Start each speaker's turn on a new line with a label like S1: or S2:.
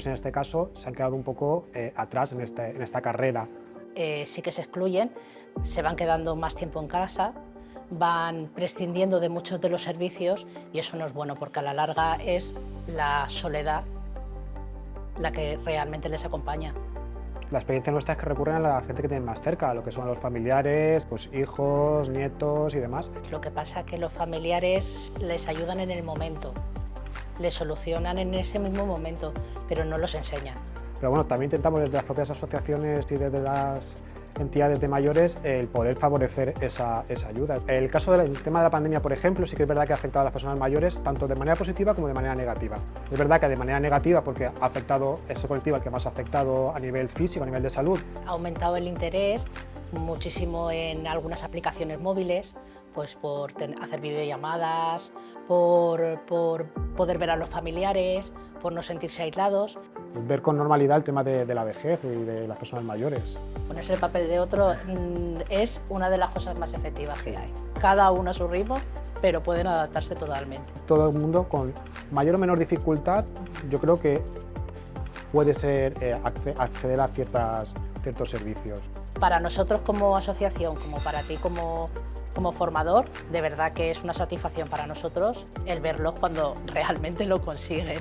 S1: mayores en este caso se han quedado un poco atrás en esta carrera.
S2: Sí que se excluyen, se van quedando más tiempo en casa, van prescindiendo de muchos de los servicios y eso no es bueno porque a la larga es la soledad la que realmente les acompaña.
S1: La experiencia nuestra es que recurren a la gente que tienen más cerca, a lo que son los familiares, pues hijos, nietos y demás.
S2: Lo que pasa es que los familiares les ayudan en el momento, les solucionan en ese mismo momento, pero no los enseñan.
S1: Pero bueno, también intentamos desde las propias asociaciones y desde las entidades de mayores el poder favorecer esa ayuda. El caso del tema de la pandemia, por ejemplo, sí que es verdad que ha afectado a las personas mayores tanto de manera positiva como de manera negativa. Es verdad que de manera negativa porque ha afectado ese colectivo al que más ha afectado a nivel físico, a nivel de salud.
S2: Ha aumentado el interés muchísimo en algunas aplicaciones móviles, pues por hacer videollamadas, por poder ver a los familiares, por no sentirse aislados.
S1: Ver con normalidad el tema de la vejez y de las personas mayores.
S2: Ponerse el papel de otro es una de las cosas más efectivas que hay. Cada uno a su ritmo, pero pueden adaptarse totalmente.
S1: Todo el mundo con mayor o menor dificultad, yo creo que puede ser acceder a ciertos servicios.
S2: Para nosotros como asociación, como para ti como formador, de verdad que es una satisfacción para nosotros el verlos cuando realmente lo consiguen.